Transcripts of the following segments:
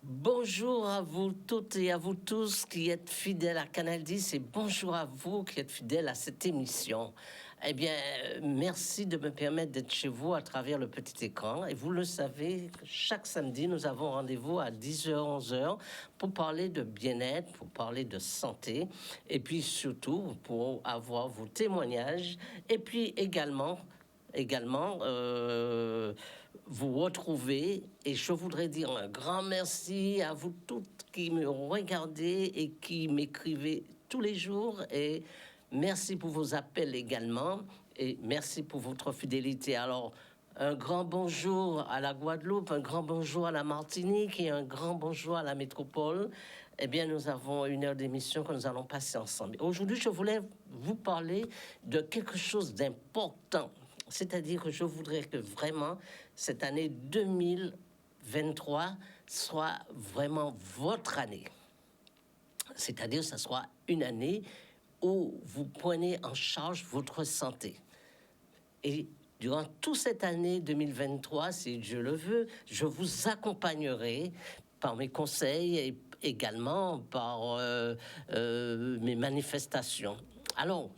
Bonjour à vous toutes et à vous tous qui êtes fidèles à Canal 10 et bonjour à vous qui êtes fidèles à cette émission. Eh bien, merci de me permettre d'être chez vous à travers le petit écran. Et vous le savez, chaque samedi, nous avons rendez-vous à 10h, 11h pour parler de bien-être, pour parler de santé et puis surtout pour avoir vos témoignages et puis également vous retrouver. Et je voudrais dire un grand merci à vous toutes qui me regardez et qui m'écrivez tous les jours. Et merci pour vos appels également. Et merci pour votre fidélité. Alors, un grand bonjour à la Guadeloupe, un grand bonjour à la Martinique et un grand bonjour à la métropole. Eh bien, nous avons une heure d'émission que nous allons passer ensemble. Aujourd'hui, je voulais vous parler de quelque chose d'important. C'est-à-dire que je voudrais que vraiment cette année 2023 soit vraiment votre année. C'est-à-dire que ce soit une année où vous prenez en charge votre santé. Et durant toute cette année 2023, si Dieu le veut, je vous accompagnerai par mes conseils et également par mes manifestations. Alors,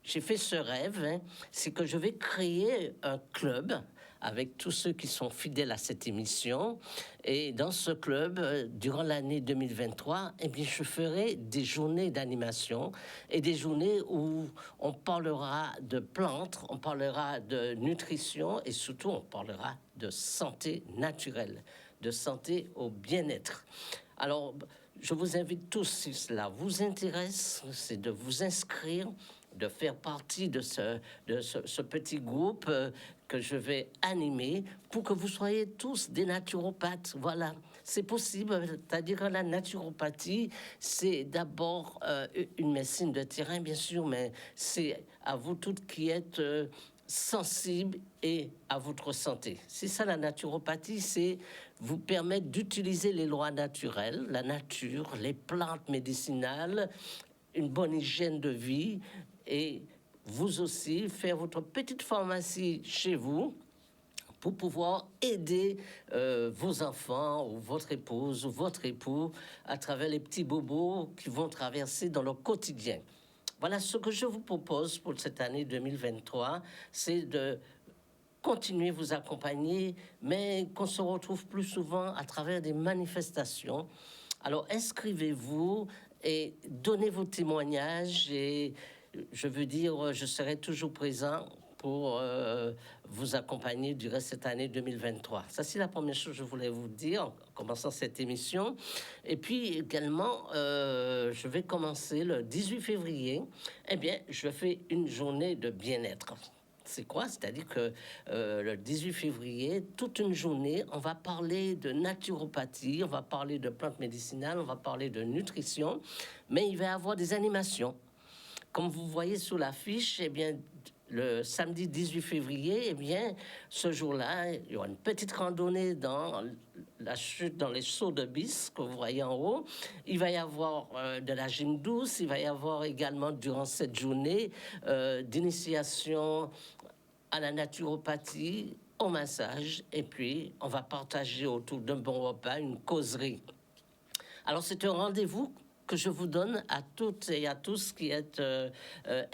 j'ai fait ce rêve, c'est que je vais créer un club avec tous ceux qui sont fidèles à cette émission. Et dans ce club, durant l'année 2023, eh bien, je ferai des journées d'animation et des journées où on parlera de plantes, on parlera de nutrition et surtout on parlera de santé naturelle, de santé au bien-être. Alors, je vous invite tous, si cela vous intéresse, c'est de vous inscrire, de faire partie de ce petit groupe que je vais animer pour que vous soyez tous des naturopathes. Voilà, c'est possible. C'est-à-dire que la naturopathie, c'est d'abord une médecine de terrain, bien sûr, mais c'est à vous toutes qui êtes sensibles et à votre santé. C'est ça la naturopathie, c'est vous permettre d'utiliser les lois naturelles, la nature, les plantes médicinales, une bonne hygiène de vie et vous aussi faire votre petite pharmacie chez vous pour pouvoir aider vos enfants ou votre épouse ou votre époux à travers les petits bobos qui vont traverser dans leur quotidien. Voilà ce que je vous propose pour cette année 2023, c'est de continuer à vous accompagner, mais qu'on se retrouve plus souvent à travers des manifestations. Alors inscrivez-vous et donnez vos témoignages et je veux dire, je serai toujours présent pour vous accompagner durant cette année 2023. Ça, c'est la première chose que je voulais vous dire en commençant cette émission. Et puis également, je vais commencer le 18 février. Eh bien, je fais une journée de bien-être. C'est quoi? C'est-à-dire que le 18 février, toute une journée, on va parler de naturopathie, on va parler de plantes médicinales, on va parler de nutrition, mais il va y avoir des animations. Comme vous voyez sur l'affiche, eh bien, le samedi 18 février, eh bien, ce jour-là, il y aura une petite randonnée dans la chute, dans les sauts de bis que vous voyez en haut. Il va y avoir de la gym douce. Il va y avoir également, durant cette journée, d'initiation à la naturopathie, au massage. Et puis, on va partager autour d'un bon repas une causerie. Alors, c'est un rendez-vous que je vous donne à toutes et à tous qui êtes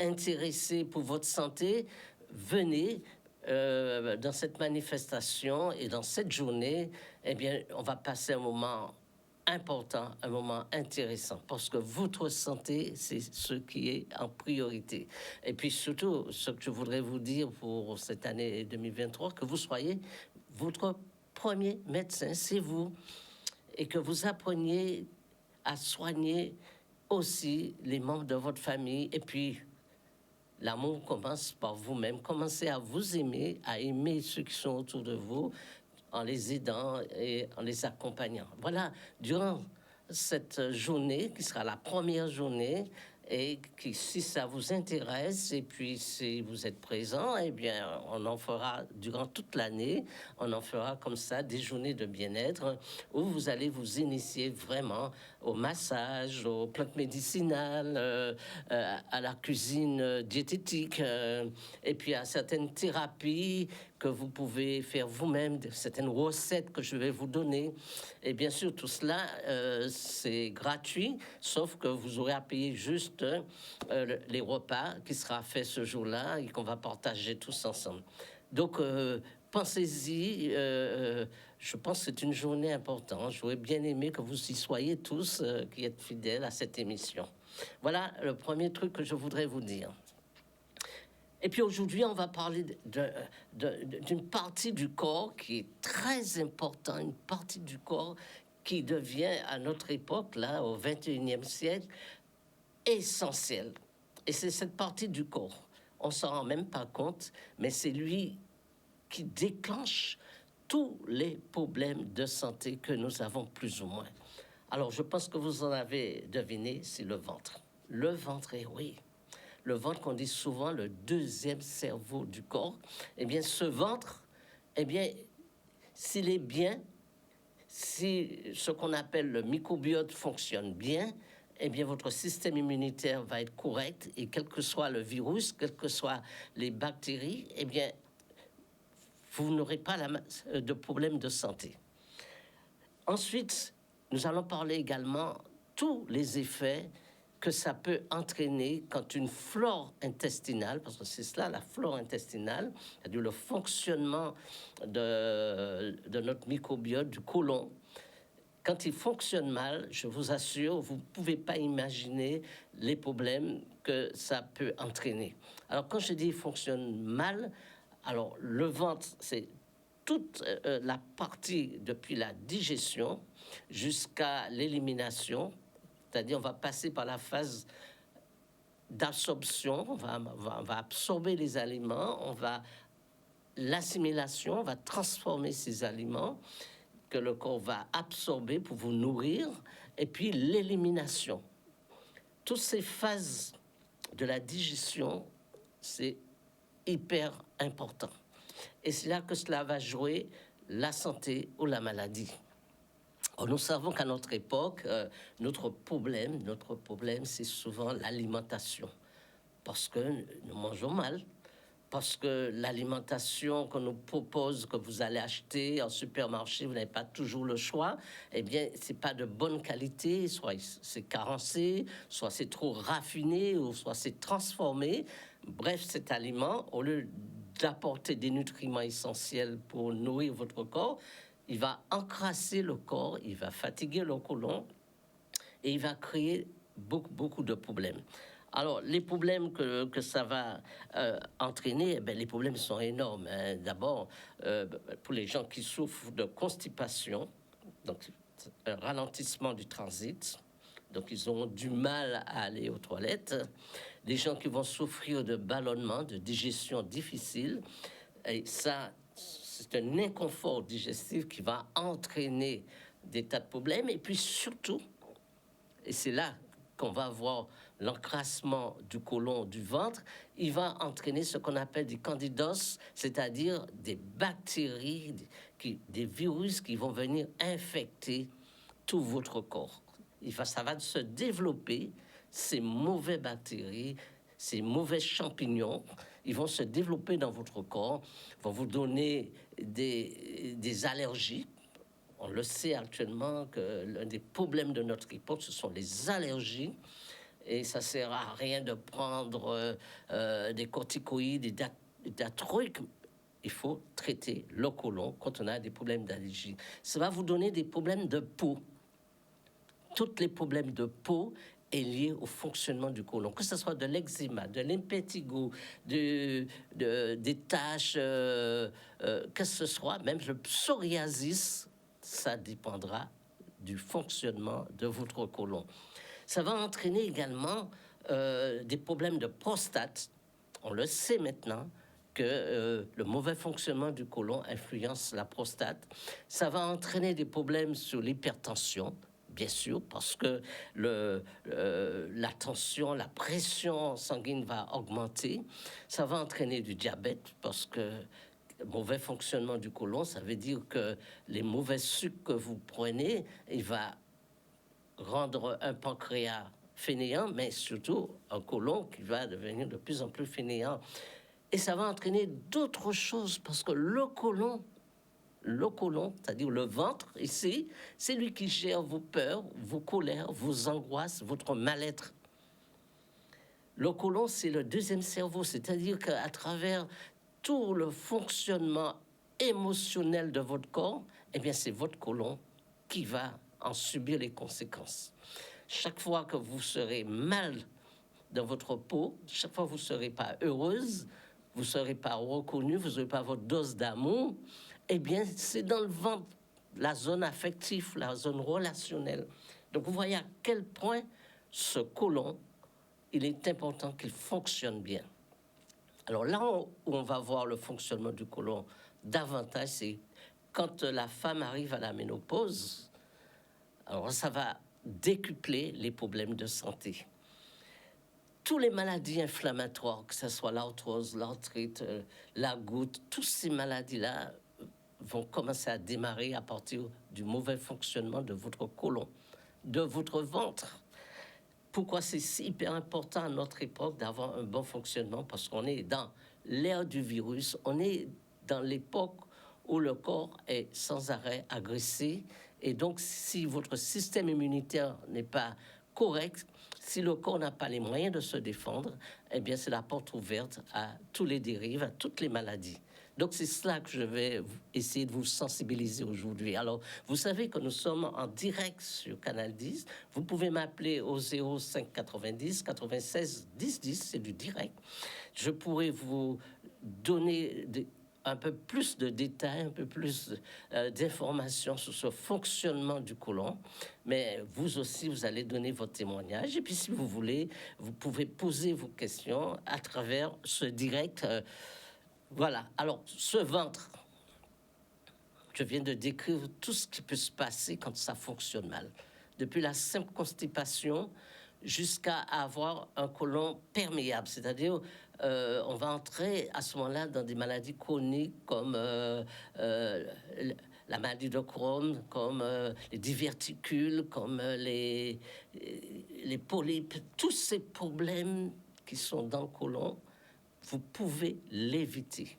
intéressés pour votre santé. Venez dans cette manifestation et dans cette journée, eh bien, on va passer un moment important, un moment intéressant, parce que votre santé, c'est ce qui est en priorité. Et puis surtout, ce que je voudrais vous dire pour cette année 2023, que vous soyez votre premier médecin, c'est vous, et que vous appreniez à soigner aussi les membres de votre famille. Et puis, l'amour commence par vous-même. Commencez à vous aimer, à aimer ceux qui sont autour de vous, en les aidant et en les accompagnant. Voilà, durant cette journée, qui sera la première journée, et qui, si ça vous intéresse, et puis si vous êtes présent, eh bien, on en fera durant toute l'année, on en fera comme ça des journées de bien-être où vous allez vous initier vraiment au massage, aux plantes médicinales, à la cuisine diététique, et puis à certaines thérapies que vous pouvez faire vous-même, certaines recettes que je vais vous donner. Et bien sûr, tout cela, c'est gratuit, sauf que vous aurez à payer juste les repas qui sera fait ce jour-là et qu'on va partager tous ensemble. Donc, pensez-y. Je pense que c'est une journée importante. J'aurais bien aimé que vous y soyez tous, qui êtes fidèles à cette émission. Voilà le premier truc que je voudrais vous dire. Et puis aujourd'hui, on va parler d'une partie du corps qui est très importante, une partie du corps qui devient à notre époque, là, au XXIe siècle, essentielle. Et c'est cette partie du corps. On s'en rend même pas compte, mais c'est lui qui déclenche tous les problèmes de santé que nous avons plus ou moins. Alors, je pense que vous en avez deviné, c'est le ventre. Le ventre, et oui. Le ventre qu'on dit souvent le deuxième cerveau du corps. Eh bien, ce ventre, eh bien, s'il est bien, si ce qu'on appelle le microbiote fonctionne bien, eh bien, votre système immunitaire va être correct et quel que soit le virus, quelles que soient les bactéries, eh bien, vous n'aurez pas de problème de santé. Ensuite, nous allons parler également tous les effets que ça peut entraîner quand une flore intestinale, parce que c'est cela, la flore intestinale, c'est-à-dire le fonctionnement de notre microbiote, du côlon, quand il fonctionne mal, je vous assure, vous ne pouvez pas imaginer les problèmes que ça peut entraîner. Alors, quand je dis il fonctionne mal, alors le ventre, c'est toute la partie depuis la digestion jusqu'à l'élimination, c'est-à-dire on va passer par la phase d'absorption, on va absorber les aliments, on va l'assimilation, on va transformer ces aliments que le corps va absorber pour vous nourrir, et puis l'élimination. Toutes ces phases de la digestion, c'est hyper important. Et c'est là que cela va jouer la santé ou la maladie. Or, nous savons qu'à notre époque, notre problème, c'est souvent l'alimentation. Parce que nous mangeons mal, parce que l'alimentation qu'on nous propose, que vous allez acheter en supermarché, vous n'avez pas toujours le choix, eh bien, c'est pas de bonne qualité, soit c'est carencé, soit c'est trop raffiné, ou soit c'est transformé. Bref, cet aliment, au lieu d'apporter des nutriments essentiels pour nourrir votre corps, il va encrasser le corps, il va fatiguer le côlon et il va créer beaucoup de problèmes. Alors, les problèmes que ça va entraîner, eh bien, les problèmes sont énormes. Hein. D'abord, pour les gens qui souffrent de constipation, donc un ralentissement du transit, donc ils auront du mal à aller aux toilettes. Les gens qui vont souffrir de ballonnement, de digestion difficile, et ça, c'est un inconfort digestif qui va entraîner des tas de problèmes. Et puis surtout, et c'est là qu'on va avoir l'encrassement du côlon, du ventre, il va entraîner ce qu'on appelle des candidos, c'est-à-dire des bactéries, des virus qui vont venir infecter tout votre corps. Ça va se développer, ces mauvaises bactéries, ces mauvais champignons, ils vont se développer dans votre corps, vont vous donner des allergies. On le sait actuellement que l'un des problèmes de notre époque, ce sont les allergies. Et ça sert à rien de prendre des corticoïdes, des trucs. Il faut traiter le côlon quand on a des problèmes d'allergie. Ça va vous donner des problèmes de peau. Tous les problèmes de peau est lié au fonctionnement du côlon, que ce soit de l'eczéma, de l'impétigo, des taches, que ce soit, même le psoriasis, ça dépendra du fonctionnement de votre côlon. Ça va entraîner également des problèmes de prostate. On le sait maintenant que le mauvais fonctionnement du côlon influence la prostate. Ça va entraîner des problèmes sur l'hypertension, bien sûr, parce que la tension, la pression sanguine va augmenter. Ça va entraîner du diabète, parce que mauvais fonctionnement du côlon, ça veut dire que les mauvais sucres que vous prenez, il va rendre un pancréas fainéant, mais surtout un côlon qui va devenir de plus en plus fainéant. Et ça va entraîner d'autres choses, parce que le côlon, c'est-à-dire le ventre, ici, c'est lui qui gère vos peurs, vos colères, vos angoisses, votre mal-être. Le côlon, c'est le deuxième cerveau, c'est-à-dire qu'à travers tout le fonctionnement émotionnel de votre corps, eh bien, c'est votre côlon qui va en subir les conséquences. Chaque fois que vous serez mal dans votre peau, chaque fois que vous ne serez pas heureuse, vous ne serez pas reconnue, vous n'aurez pas votre dose d'amour, eh bien, c'est dans le ventre, la zone affective, la zone relationnelle. Donc, vous voyez à quel point ce côlon, il est important qu'il fonctionne bien. Alors là où on va voir le fonctionnement du côlon davantage, c'est quand la femme arrive à la ménopause. Alors ça va décupler les problèmes de santé. Toutes les maladies inflammatoires, que ce soit l'arthrose, l'arthrite, la goutte, toutes ces maladies-là vont commencer à démarrer à partir du mauvais fonctionnement de votre côlon, de votre ventre. Pourquoi c'est si hyper important à notre époque d'avoir un bon fonctionnement? Parce qu'on est dans l'ère du virus, on est dans l'époque où le corps est sans arrêt agressé. Et donc, si votre système immunitaire n'est pas correct, si le corps n'a pas les moyens de se défendre, eh bien, c'est la porte ouverte à tous les dérives, à toutes les maladies. Donc, c'est cela que je vais essayer de vous sensibiliser aujourd'hui. Alors, vous savez que nous sommes en direct sur Canal 10. Vous pouvez m'appeler au 05 90 96 10 10, c'est du direct. Je pourrais vous donner un peu plus de détails, un peu plus d'informations sur ce fonctionnement du côlon. Mais vous aussi, vous allez donner votre témoignage. Et puis, si vous voulez, vous pouvez poser vos questions à travers ce direct. Voilà. Alors, ce ventre, je viens de décrire tout ce qui peut se passer quand ça fonctionne mal. Depuis la simple constipation jusqu'à avoir un côlon perméable, c'est-à-dire on va entrer à ce moment-là dans des maladies chroniques comme la maladie de Crohn, comme les diverticules, comme les polypes, tous ces problèmes qui sont dans le côlon, vous pouvez l'éviter.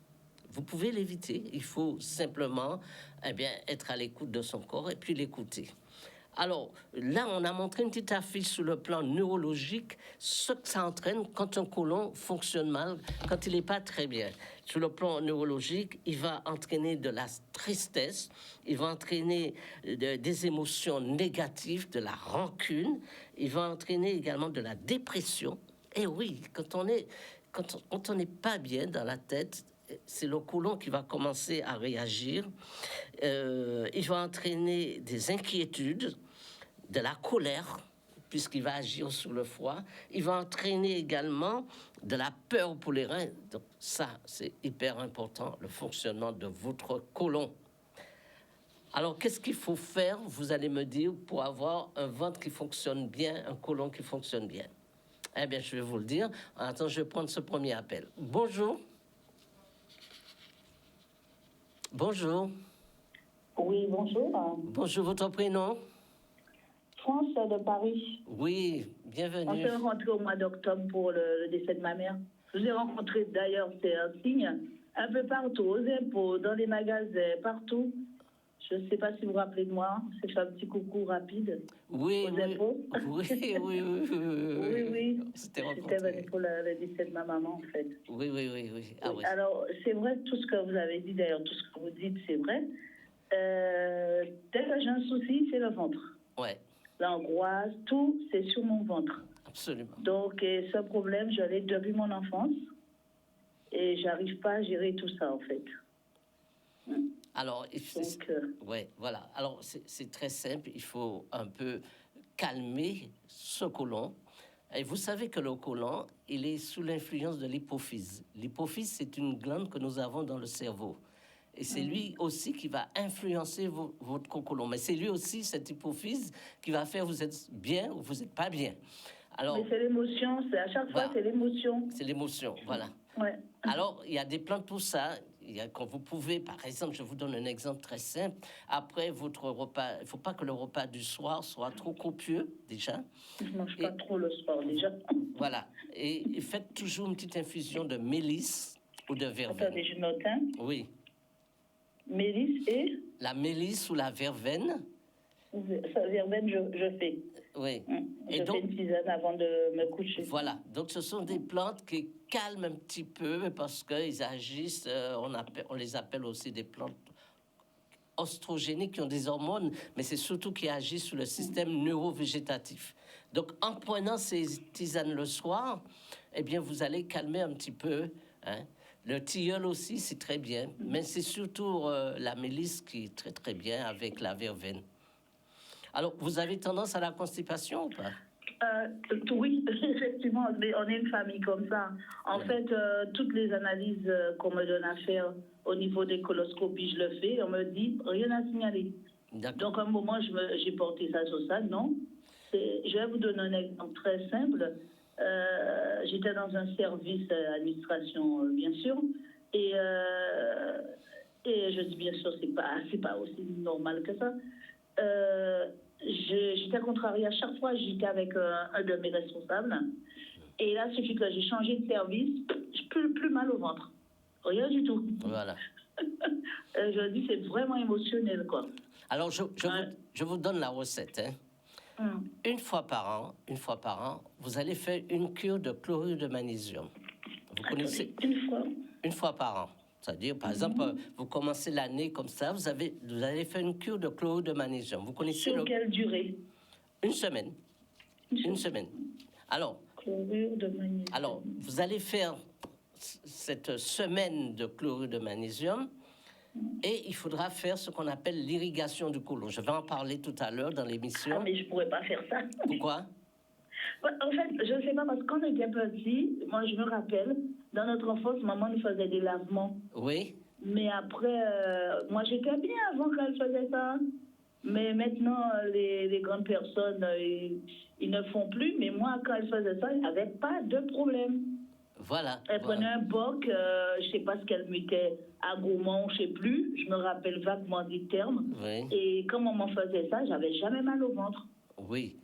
Vous pouvez l'éviter. Il faut simplement être à l'écoute de son corps et puis l'écouter. Alors, là, on a montré une petite affiche sur le plan neurologique, ce que ça entraîne quand un côlon fonctionne mal, quand il n'est pas très bien. Sur le plan neurologique, il va entraîner de la tristesse, il va entraîner des émotions négatives, de la rancune, il va entraîner également de la dépression. Et oui, quand on n'est pas bien dans la tête, c'est le côlon qui va commencer à réagir. Il va entraîner des inquiétudes, de la colère, puisqu'il va agir sur le foie. Il va entraîner également de la peur pour les reins. Donc ça, c'est hyper important, le fonctionnement de votre côlon. Alors, qu'est-ce qu'il faut faire, vous allez me dire, pour avoir un ventre qui fonctionne bien, un côlon qui fonctionne bien? Eh bien, je vais vous le dire. Attends, je vais prendre ce premier appel. Bonjour. Bonjour. Oui, bonjour. Bonjour, votre prénom? France de Paris. Oui, bienvenue. On s'est rencontrés au mois d'octobre pour le décès de ma mère. Je vous ai rencontré d'ailleurs, c'est un signe, un peu partout, aux impôts, dans les magasins, partout. Je ne sais pas si vous vous rappelez de moi. C'est fait un petit coucou rapide. Oui, aux oui. impôts. Oui. C'était pour le décès de ma maman, en fait. Oui. Ah, oui. Alors, c'est vrai, tout ce que vous avez dit, d'ailleurs, tout ce que vous dites, c'est vrai. Dès que j'ai un souci, c'est le ventre. Ouais. L'angoisse, tout, c'est sur mon ventre. Absolument. Donc, ce problème, je l'ai depuis mon enfance. Et j'arrive pas à gérer tout ça, en fait. Alors, voilà. Alors, c'est très simple. Il faut un peu calmer ce côlon. Et vous savez que le côlon, il est sous l'influence de l'hypophyse. L'hypophyse, c'est une glande que nous avons dans le cerveau. Et c'est lui aussi qui va influencer votre côlon. Mais c'est lui aussi, cette hypophyse, qui va faire vous êtes bien ou vous n'êtes pas bien. Alors, mais c'est l'émotion, à chaque fois, c'est l'émotion. C'est l'émotion, voilà. Ouais. Alors, il y a des plantes pour ça. quand vous pouvez, par exemple, je vous donne un exemple très simple. Après votre repas, il ne faut pas que le repas du soir soit trop copieux, déjà. Je ne mange pas trop le soir, déjà. Voilà. Et faites toujours une petite infusion de mélisse ou de verveine. Attendez, je note, hein. Oui. Mélisse et... La mélisse ou la verveine. Ça, verveine, je fais. Oui. Je fais une tisane avant de me coucher. Voilà. Donc, ce sont des plantes qui calment un petit peu parce qu'ils agissent, on les appelle aussi des plantes oestrogéniques qui ont des hormones, mais c'est surtout qui agissent sur le système neurovégétatif. Donc, en prenant ces tisanes le soir, eh bien, vous allez calmer un petit peu, hein. Le tilleul aussi, c'est très bien, mais c'est surtout la mélisse qui est très, très bien avec la verveine. Alors, vous avez tendance à la constipation ou pas? Oui, effectivement, on est une famille comme ça. En fait, toutes les analyses qu'on me donne à faire au niveau des coloscopies, je le fais. On me dit rien à signaler. Donc, à un moment, j'ai porté ça sur ça. Non. Je vais vous donner un exemple très simple. J'étais dans un service administration, bien sûr. Et je dis bien sûr, c'est pas aussi normal que ça. J'étais contrariée à chaque fois, j'étais avec un de mes responsables. Et là, il suffit que j'ai changé de service, je peux plus mal au ventre. Rien du tout. Voilà. Je dis, c'est vraiment émotionnel, quoi. Alors, je vous donne la recette. Hein. Une fois par an, vous allez faire une cure de chlorure de magnésium. Vous connaissez? Une fois par an. C'est-à-dire, par exemple, vous commencez l'année comme ça, vous allez faire une cure de chlorure de magnésium. Vous connaissez Sur quelle durée? Une semaine. Une semaine. Alors, chlorure de magnésium. Alors, vous allez faire cette semaine de chlorure de magnésium et il faudra faire ce qu'on appelle l'irrigation du côlon. Je vais en parler tout à l'heure dans l'émission. Ah, mais je ne pourrais pas faire ça. Pourquoi? En fait, je ne sais pas, parce qu'on était petit, moi je me rappelle, dans notre enfance, maman nous faisait des lavements. Oui. Mais après, moi j'étais bien avant qu'elle faisait ça. Mais maintenant, les grandes personnes, ils ne font plus. Mais moi, quand elle faisait ça, il n'y avait pas de problème. Voilà. Elle prenait un boc, je ne sais pas ce qu'elle mettait, à gourmand, je ne sais plus. Je me rappelle vaguement des termes. Oui. Et quand maman faisait ça, j'avais jamais mal au ventre. Oui.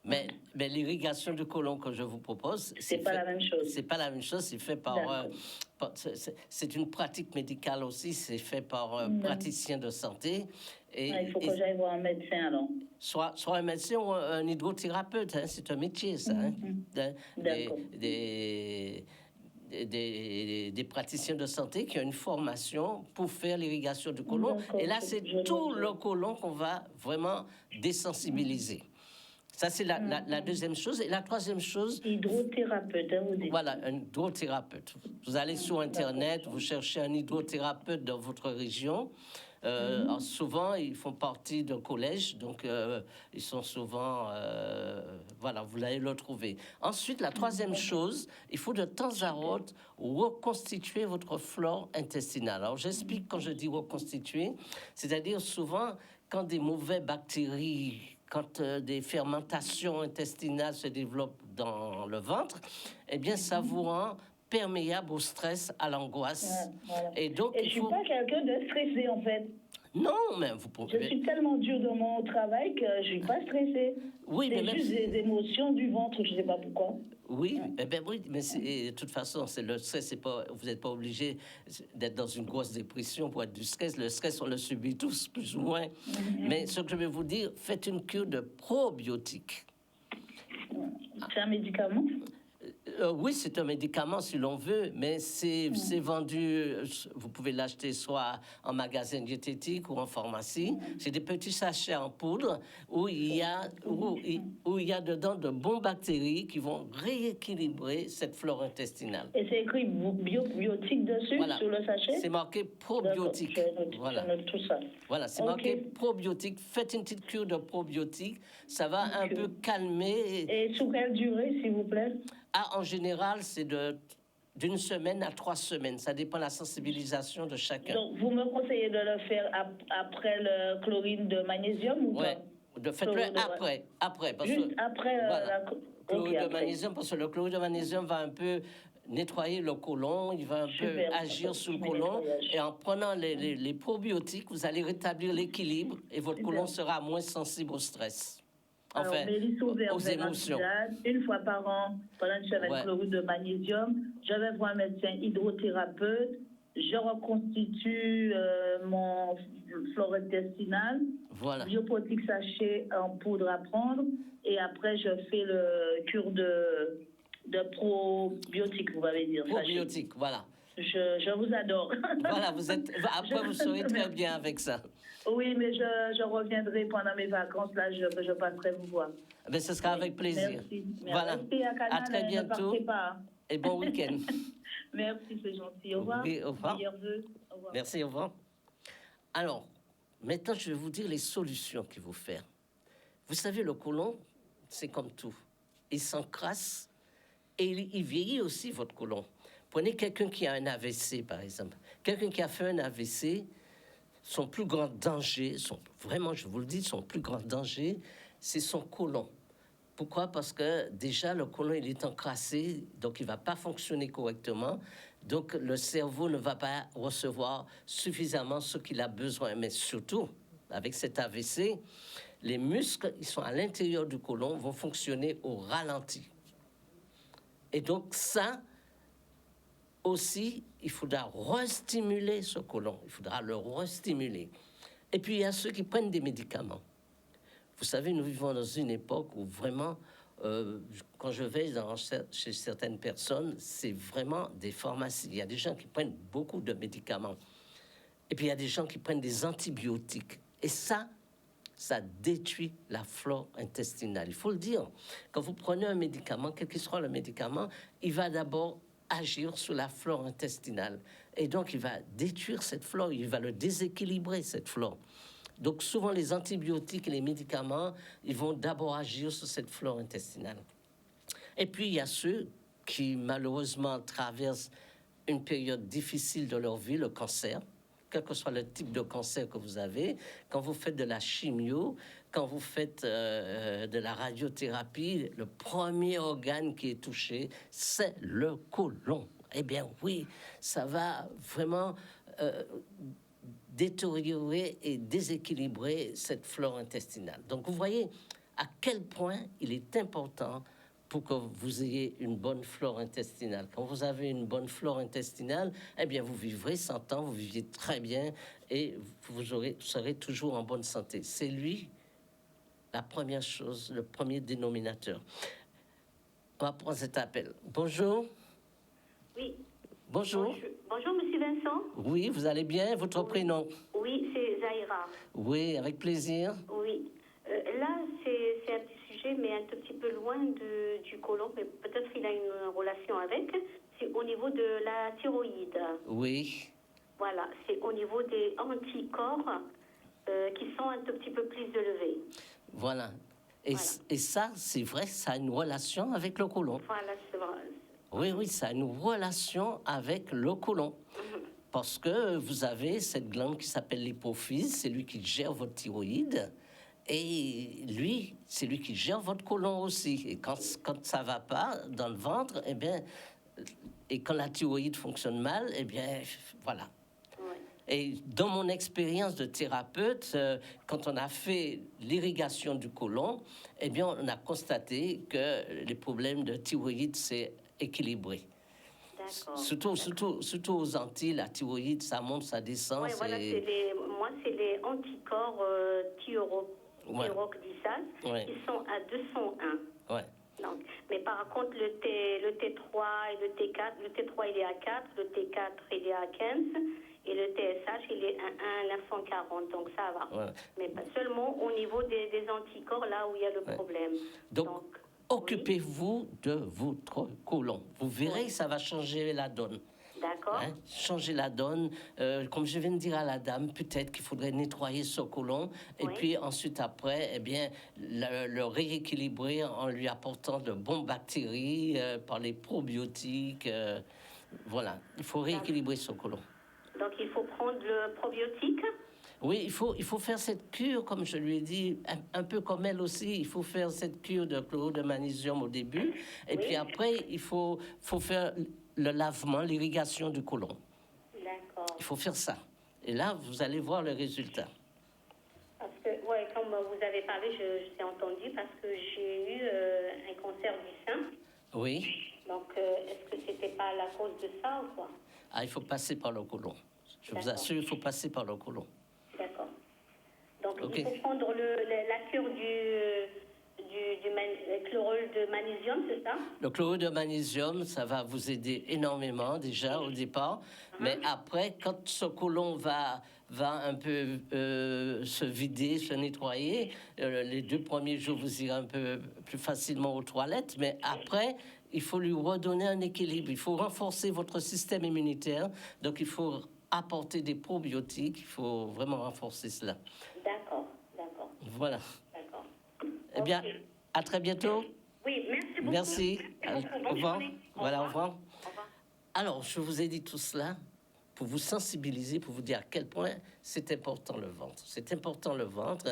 Mais l'irrigation du côlon que je vous propose, c'est pas la même chose. C'est pas la même chose. C'est fait par c'est une pratique médicale aussi. C'est fait par un praticien de santé. Et, il faut que j'aille voir un médecin alors. Soit un médecin ou un hydrothérapeute. Hein, c'est un métier, ça. Hein, des praticiens de santé qui ont une formation pour faire l'irrigation du côlon. Et là, c'est tout le côlon qu'on va vraiment désensibiliser. Ça, c'est la deuxième chose. Et la troisième chose... Hydrothérapeute, hein, vous dites. Voilà, un hydrothérapeute. Vous allez sur Internet, vous cherchez un hydrothérapeute dans votre région. Alors souvent, ils font partie d'un collège, donc ils sont souvent... voilà, vous allez le trouver. Ensuite, la troisième chose, il faut de temps à autre reconstituer votre flore intestinale. Alors, j'explique quand je dis reconstituer, c'est-à-dire souvent, quand des mauvaises bactéries... Quand des fermentations intestinales se développent dans le ventre, eh bien, ça vous rend perméable au stress, à l'angoisse. Voilà. Et donc, je ne suis pas quelqu'un de stressé, en fait. Non, mais vous pouvez... Je suis tellement dure dans mon travail que je ne suis pas stressée. Oui, c'est mais juste des émotions du ventre, je ne sais pas pourquoi. Oui, oui, mais de toute façon, c'est le stress. Vous n'êtes pas obligé d'être dans une grosse dépression pour être du stress. Le stress, on le subit tous, plus ou moins. Mais ce que je vais vous dire, faites une cure de probiotiques. C'est un médicament? Oui, c'est un médicament si l'on veut, mais c'est vendu, vous pouvez l'acheter soit en magasin diététique ou en pharmacie. C'est des petits sachets en poudre où il y a dedans de bonnes bactéries qui vont rééquilibrer cette flore intestinale. Et c'est écrit biotique dessus, voilà. Sur le sachet? C'est marqué probiotique. Voilà. Je note tout ça. Voilà, c'est marqué probiotique. Faites une petite cure de probiotique. Ça va un peu calmer. Et sous quelle durée, s'il vous plaît? En général, c'est d'une semaine à 3 semaines. Ça dépend de la sensibilisation de chacun. Donc, vous me conseillez de le faire après le chlorine de magnésium ou pas? Faites-le après. Juste après voilà. Chlorure de magnésium, parce que le chlorure de magnésium va un peu nettoyer le côlon, il va un peu Super, agir sur le super côlon. nettoyage. Et en prenant les probiotiques, vous allez rétablir l'équilibre et votre Super. côlon sera moins sensible au stress. Alors, Enfin, Mélis ouvert aux vers émotions. tisane, une fois par an, pendant une semaine, Ouais. chlorure de magnésium. Je vais voir un médecin hydrothérapeute. Je reconstitue mon flore intestinale. Voilà. Biopotique sachet en poudre à prendre. Et après, je fais le cure de probiotiques, vous m'avez dit. Probiotiques, voilà. Je vous adore. Voilà, après, vous serez très bien avec ça. Oui, mais je reviendrai pendant mes vacances. Là, je passerai vous voir. Mais ce sera avec plaisir. Merci. Voilà. Restez à Canal, À très ne bientôt. partez pas. Et bon week-end. Merci, c'est gentil. Au revoir. Oui, au revoir. Meilleurs vœux. Au revoir. Merci, au revoir. Alors, maintenant, je vais vous dire les solutions qu'il faut faire. Vous savez, le côlon, c'est comme tout. Il s'encrasse et il vieillit aussi, votre côlon. Prenez quelqu'un qui a un AVC, par exemple. Quelqu'un qui a fait un AVC, son plus grand danger, vraiment, je vous le dis, son plus grand danger, c'est son côlon. Pourquoi? Parce que déjà, le côlon, il est encrassé, donc il ne va pas fonctionner correctement. Donc, le cerveau ne va pas recevoir suffisamment ce qu'il a besoin. Mais surtout, avec cet AVC, les muscles, ils sont à l'intérieur du côlon, vont fonctionner au ralenti. Et donc, ça aussi, il faudra restimuler ce côlon. Il faudra le restimuler. Et puis, il y a ceux qui prennent des médicaments. Vous savez, nous vivons dans une époque où vraiment, quand je vais chez certaines personnes, c'est vraiment des pharmacies. Il y a des gens qui prennent beaucoup de médicaments. Et puis, il y a des gens qui prennent des antibiotiques. Et ça détruit la flore intestinale. Il faut le dire. Quand vous prenez un médicament, quel que soit le médicament, il va d'abord agir sur la flore intestinale. Et donc, il va détruire cette flore, il va le déséquilibrer, cette flore. Donc, souvent, les antibiotiques et les médicaments, ils vont d'abord agir sur cette flore intestinale. Et puis, il y a ceux qui, malheureusement, traversent une période difficile de leur vie, le cancer, quel que soit le type de cancer que vous avez. Quand vous faites de la chimio, quand vous faites de la radiothérapie, le premier organe qui est touché, c'est le côlon. Eh bien, oui, ça va vraiment détériorer et déséquilibrer cette flore intestinale. Donc, vous voyez à quel point il est important pour que vous ayez une bonne flore intestinale. Quand vous avez une bonne flore intestinale, eh bien, vous vivrez 100 ans, vous viviez très bien et vous serez toujours en bonne santé. C'est lui, la première chose, le premier dénominateur. On va prendre cet appel. Bonjour. Oui. Bonjour. Bonjour, monsieur Vincent. Oui, vous allez bien? Votre prénom? Oui, c'est Zahira. Oui, avec plaisir. Oui. Là, c'est un petit sujet, mais un tout petit peu loin du côlon, mais peut-être qu'il a une relation avec. C'est au niveau de la thyroïde. Oui. Voilà, c'est au niveau des anticorps qui sont un tout petit peu plus élevés. Voilà. Et ça, c'est vrai, ça a une relation avec le côlon. Voilà, c'est vrai. Oui, ça a une relation avec le côlon. Parce que vous avez cette glande qui s'appelle l'hypophyse, c'est lui qui gère votre thyroïde. Et lui, c'est lui qui gère votre côlon aussi. Et quand ça va pas dans le ventre, eh bien, et quand la thyroïde fonctionne mal, eh bien, voilà. Et dans mon expérience de thérapeute, quand on a fait l'irrigation du côlon, eh bien, on a constaté que les problèmes de thyroïde s'est équilibré. Surtout aux Antilles, la thyroïde, ça monte, ça descend. Oui, voilà, moi, c'est les anticorps thyroxisase qui sont à 201. Ouais. Donc, mais par contre, le T3 et le T4, le T3 il est à 4, le T4 il est à 15 et le TSH il est à 940, donc ça va. Ouais. Mais pas seulement au niveau des anticorps, là où il y a le problème. Donc occupez-vous de votre côlon. Vous verrez que ça va changer la donne. D'accord. Changer la donne. Comme je viens de dire à la dame, peut-être qu'il faudrait nettoyer ce côlon et puis ensuite après, eh bien, le rééquilibrer en lui apportant de bonnes bactéries par les probiotiques. Voilà, il faut rééquilibrer ce côlon. Donc il faut prendre le probiotique. Oui, il faut faire cette cure, comme je lui ai dit, un peu comme elle aussi. Il faut faire cette cure de chlorure de magnésium au début. Et puis après, il faut faire le lavement, l'irrigation du côlon. D'accord. Il faut faire ça. Et là, vous allez voir le résultat. Parce que, ouais, comme vous avez parlé, je t'ai entendu parce que j'ai eu un cancer du sein. Oui. Donc, est-ce que c'était pas la cause de ça ou quoi? Ah, il faut passer par le côlon. Je vous assure, il faut passer par le côlon. D'accord. Donc, Okay. il faut prendre la cure du chlorure de magnésium, c'est ça? Le chlorure de magnésium, ça va vous aider énormément déjà au départ. Mais après, quand ce côlon va un peu se vider, se nettoyer, les 2 premiers jours, vous irez un peu plus facilement aux toilettes. Mais après, il faut lui redonner un équilibre. Il faut renforcer votre système immunitaire. Donc, il faut apporter des probiotiques. Il faut vraiment renforcer cela. D'accord. Voilà. D'accord. Eh bien, à très bientôt. Oui, merci beaucoup. Merci. Beaucoup. Au revoir. Journée. Voilà, au revoir. Au revoir. Alors, je vous ai dit tout cela pour vous sensibiliser, pour vous dire à quel point c'est important le ventre. C'est important le ventre.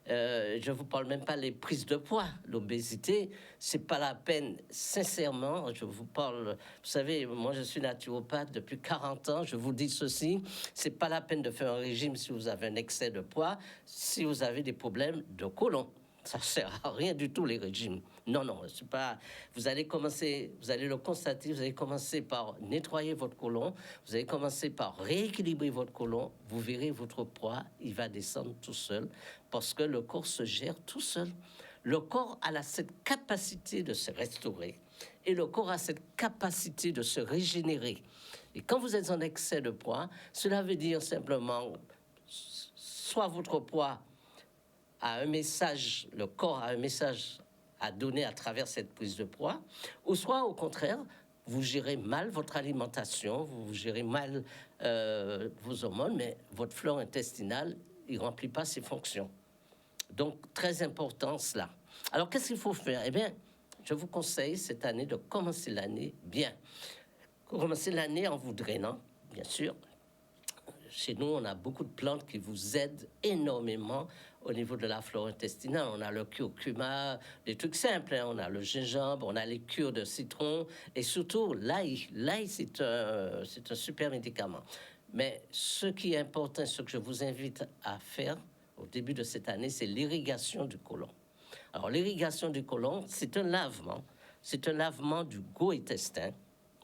Je vous parle même pas les prises de poids, l'obésité. C'est pas la peine, sincèrement. Je vous parle. Vous savez, moi je suis naturopathe depuis 40 ans. Je vous dis ceci, c'est pas la peine de faire un régime si vous avez un excès de poids, si vous avez des problèmes de côlon. Ça sert à rien du tout, les régimes. Non, c'est pas... Vous allez le constater, vous allez commencer par nettoyer votre côlon, vous allez commencer par rééquilibrer votre côlon, vous verrez votre poids, il va descendre tout seul, parce que le corps se gère tout seul. Le corps a cette capacité de se restaurer, et le corps a cette capacité de se régénérer. Et quand vous êtes en excès de poids, cela veut dire simplement, soit votre poids a un message, le corps a un message à donner à travers cette prise de poids, ou soit au contraire, vous gérez mal votre alimentation, vous gérez mal vos hormones, mais votre flore intestinale, il ne remplit pas ses fonctions. Donc, très important cela. Alors, qu'est-ce qu'il faut faire? Eh bien, je vous conseille cette année de commencer l'année bien. Commencer l'année en vous drainant, bien sûr. Chez nous, on a beaucoup de plantes qui vous aident énormément au niveau de la flore intestinale. On a le curcuma, des trucs simples. On a le gingembre, on a les cures de citron et surtout l'ail. L'ail, c'est un super médicament. Mais ce qui est important, ce que je vous invite à faire au début de cette année, c'est l'irrigation du côlon. Alors, l'irrigation du côlon, c'est un lavement. C'est un lavement du gros-intestin,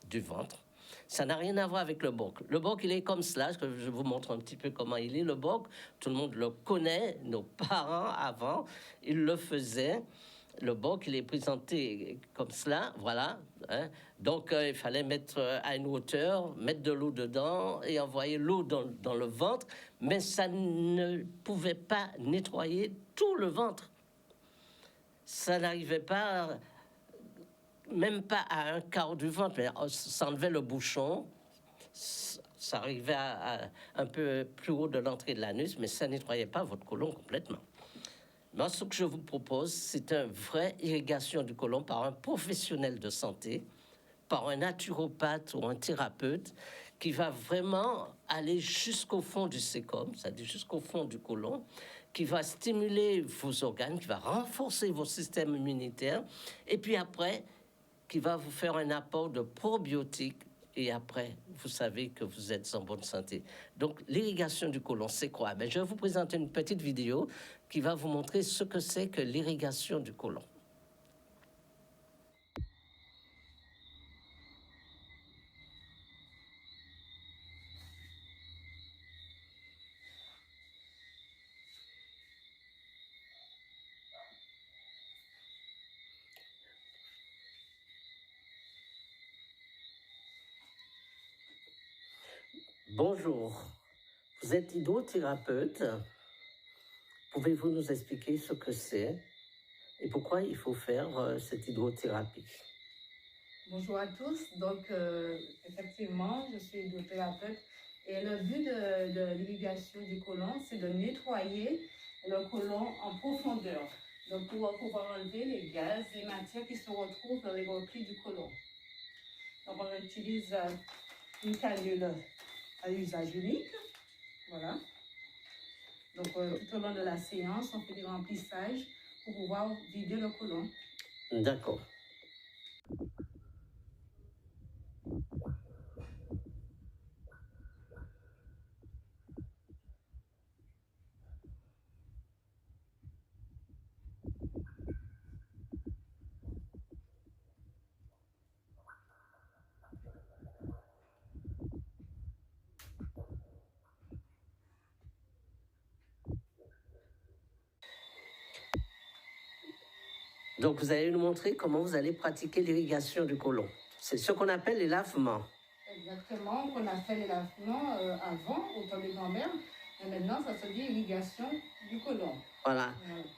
du ventre. Ça n'a rien à voir avec le boc. Le boc, il est comme cela. Je vous montre un petit peu comment il est, le boc. Tout le monde le connaît. Nos parents, avant, ils le faisaient. Le boc, il est présenté comme cela, voilà. Hein. Donc, il fallait mettre à une hauteur, mettre de l'eau dedans et envoyer l'eau dans le ventre. Mais ça ne pouvait pas nettoyer tout le ventre. Ça n'arrivait pas... même pas à un quart du ventre, mais ça enlevait le bouchon, ça arrivait à un peu plus haut de l'entrée de l'anus, mais ça ne nettoyait pas votre côlon complètement. Moi, ce que je vous propose, c'est une vraie irrigation du côlon par un professionnel de santé, par un naturopathe ou un thérapeute, qui va vraiment aller jusqu'au fond du sécom, c'est-à-dire jusqu'au fond du côlon, qui va stimuler vos organes, qui va renforcer vos systèmes immunitaires, et puis après, qui va vous faire un apport de probiotiques et après, vous savez que vous êtes en bonne santé. Donc, l'irrigation du côlon, c'est quoi? Ben, je vais vous présenter une petite vidéo qui va vous montrer ce que c'est que l'irrigation du côlon. Bonjour, vous êtes hydrothérapeute. Pouvez-vous nous expliquer ce que c'est et pourquoi il faut faire cette hydrothérapie? Bonjour à tous. Donc, effectivement, je suis hydrothérapeute et le but de l'irrigation du côlon, c'est de nettoyer le côlon en profondeur. Donc, pour pouvoir enlever les gaz, les matières qui se retrouvent dans les replis du côlon. Donc, on utilise une canule à usage unique. Voilà. Donc, tout au long de la séance, on fait des remplissages pour pouvoir vider le côlon. D'accord. Donc, vous allez nous montrer comment vous allez pratiquer l'irrigation du côlon. C'est ce qu'on appelle les lavements. Exactement, on a fait les lavements avant, au temps des grand-mères, et maintenant, ça se dit irrigation du côlon. Voilà.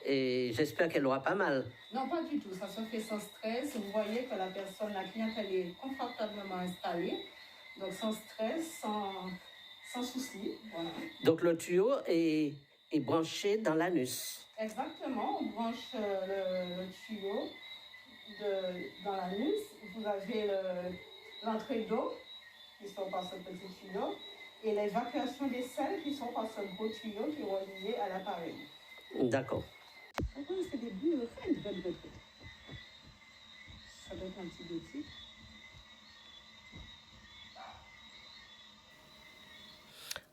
Et j'espère qu'elle aura pas mal. Non, pas du tout. Ça se fait sans stress. Vous voyez que la personne, la cliente, elle est confortablement installée. Donc, sans stress, sans souci. Voilà. Donc, le tuyau est branché dans l'anus. Exactement. On branche le tuyau dans l'anus. Vous avez l'entrée d'eau qui sort par ce petit tuyau et l'évacuation des sels qui sont par ce gros tuyau qui est relié à l'appareil. D'accord. C'est des bulles faites. Ça doit être antibiotique.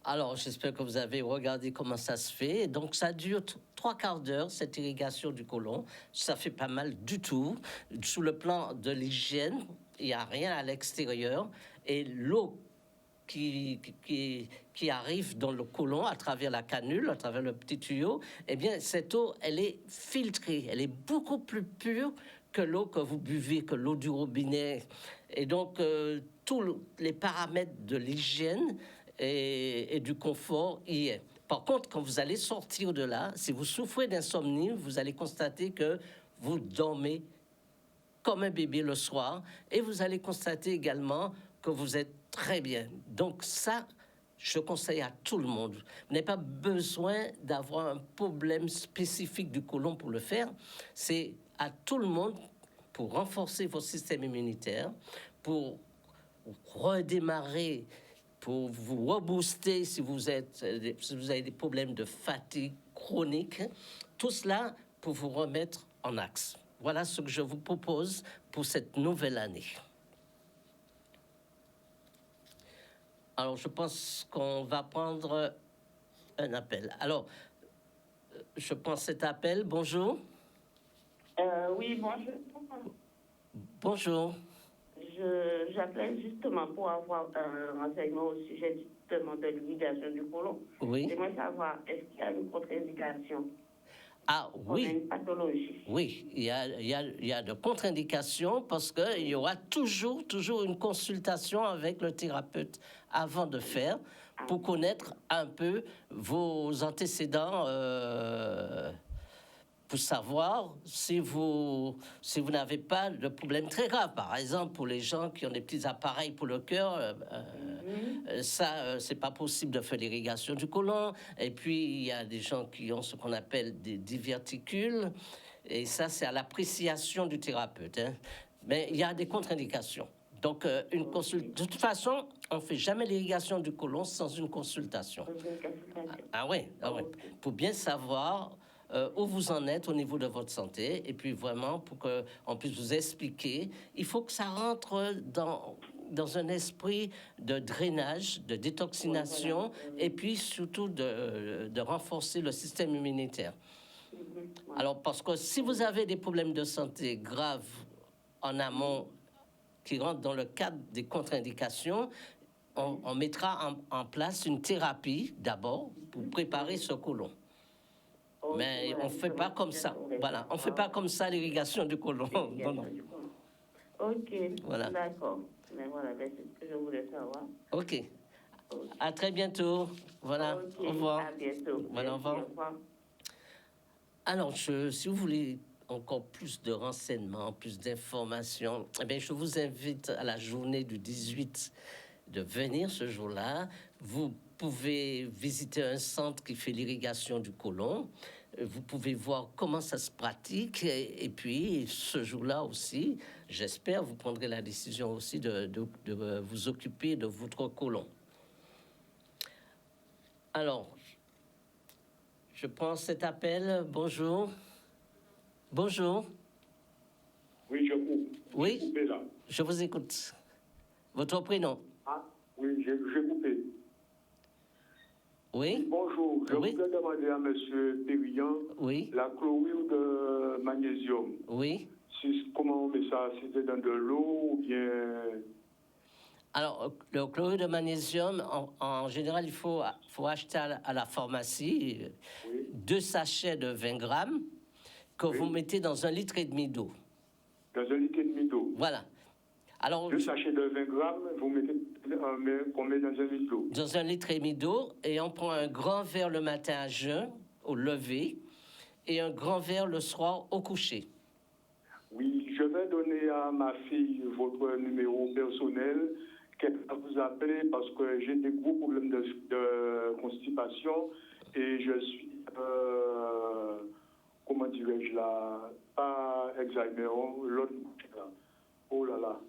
Alors, j'espère que vous avez regardé comment ça se fait. Donc, ça dure 3/4 d'heure, cette irrigation du côlon. Ça fait pas mal du tout. Sous le plan de l'hygiène, il n'y a rien à l'extérieur. Et l'eau qui arrive dans le côlon à travers la canule, à travers le petit tuyau, eh bien, cette eau, elle est filtrée. Elle est beaucoup plus pure que l'eau que vous buvez, que l'eau du robinet. Et donc, tous les paramètres de l'hygiène et du confort y est. Par contre, quand vous allez sortir de là, si vous souffrez d'insomnie, vous allez constater que vous dormez comme un bébé le soir et vous allez constater également que vous êtes très bien. Donc ça, je conseille à tout le monde. Vous n'avez pas besoin d'avoir un problème spécifique du côlon pour le faire. C'est à tout le monde pour renforcer votre système immunitaire, pour redémarrer, pour vous rebooster si vous avez des problèmes de fatigue chronique. Tout cela pour vous remettre en axe. Voilà ce que je vous propose pour cette nouvelle année. Alors, je pense qu'on va prendre un appel. Alors, je prends cet appel. Bonjour. Oui, bonjour. Bonjour. J'appelais justement pour avoir un renseignement au sujet justement de l'irrigation du côlon. Oui. J'aimerais savoir, est-ce qu'il y a une contre-indication? Ah oui. On a une pathologie. Oui, il y a de contre-indications parce qu'il y aura toujours une consultation avec le thérapeute avant de faire pour connaître un peu vos antécédents, pour savoir si vous n'avez pas de problème très grave. Par exemple, pour les gens qui ont des petits appareils pour le cœur, c'est pas possible de faire l'irrigation du côlon. Et puis, il y a des gens qui ont ce qu'on appelle des diverticules. Et ça, c'est à l'appréciation du thérapeute. Hein. Mais il y a des contre-indications. Donc, de toute façon, on ne fait jamais l'irrigation du côlon sans une consultation. Ah oui. Pour bien savoir où vous en êtes au niveau de votre santé, et puis vraiment pour qu'on puisse vous expliquer, il faut que ça rentre dans un esprit de drainage, de détoxination, et puis surtout de renforcer le système immunitaire. Alors, parce que si vous avez des problèmes de santé graves en amont qui rentrent dans le cadre des contre-indications, on mettra en place une thérapie d'abord pour préparer ce côlon. Mais on ne fait pas comme ça. Voilà, on ne fait pas comme ça l'irrigation du côlon. Non. Ok, voilà. D'accord. Mais voilà, c'est ce que je voulais savoir. Ok. À très bientôt. Voilà, au revoir. À bientôt. Voilà, au revoir. Alors, si vous voulez encore plus de renseignements, plus d'informations, eh bien, je vous invite à la journée du 18 de venir ce jour-là. Vous pouvez visiter un centre qui fait l'irrigation du côlon. Vous pouvez voir comment ça se pratique. Et puis, ce jour-là aussi, j'espère, vous prendrez la décision aussi de vous occuper de votre côlon. Alors, je prends cet appel. Bonjour. Bonjour. Oui, je coupe. Oui, Coupé, là. je vous écoute. Votre prénom? Ah, oui, j'ai coupé. Oui. Bonjour, je Oui. voudrais demander à M. Périllan Oui. la chlorure de magnésium. Oui. Comment on met ça? Si c'est dans de l'eau ou bien... Alors, le chlorure de magnésium, en général, il faut acheter à la pharmacie 2 sachets de 20 grammes. que vous mettez dans 1,5 litre d'eau. Dans 1,5 litre d'eau. Voilà. Alors, 2 sachets de 20 grammes, vous mettez qu'on met dans 1 litre d'eau. Dans 1,5 litre d'eau, et on prend un grand verre le matin à jeun, au lever, et un grand verre le soir au coucher. Oui, je vais donner à ma fille votre numéro personnel, qu'elle va vous appeler parce que j'ai des gros problèmes de constipation et je suis, comment dirais-je là, pas Alzheimer, l'autre, oh là là.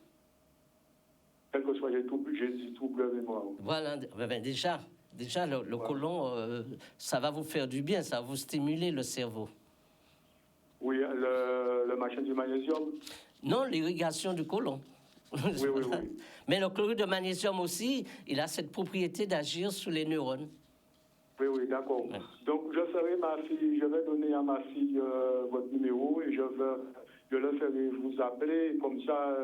Quel que soit, j'ai des troubles de mémoire. Voilà, ben déjà le côlon, ça va vous faire du bien, ça va vous stimuler le cerveau. Oui, le machin du magnésium. Non, l'irrigation du côlon. Oui. Mais le chlorure de magnésium aussi, il a cette propriété d'agir sur les neurones. Oui, d'accord. Ouais. Donc, je vais donner à ma fille votre numéro et je le ferai vous appeler. Comme ça,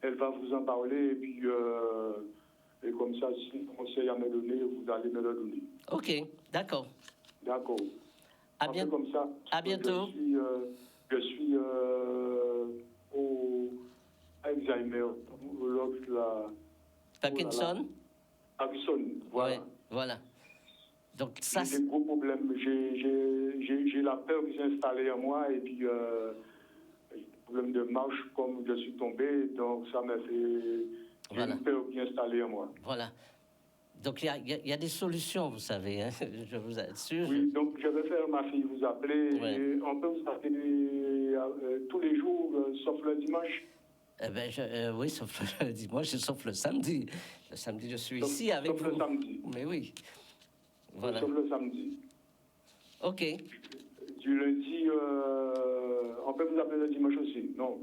elle va vous en parler et puis, et comme ça, si vous conseil à me donner, vous allez me le donner. Ok, d'accord. D'accord. À bientôt. Comme ça. À bientôt. Je suis au Alzheimer, l'autre là. Parkinson. Parkinson, voilà. Ouais, voilà. Donc ça, j'ai des gros problèmes. J'ai la peur qui s'est installée en moi et puis problème de marche comme je suis tombé, donc ça m'a fait une peur qui s'est installée en moi. Voilà. Donc il y a des solutions, vous savez, hein, je vous assure. Oui, donc je vais faire ma fille vous appeler. Ouais. Et on peut vous appeler tous les jours, sauf le dimanche. Eh ben, oui, sauf le dimanche et sauf le samedi. Le samedi, je suis ici avec vous. Sauf le samedi. Mais oui. Voilà. Sauf le samedi. Ok. Du lundi, on peut vous appeler le dimanche aussi, non?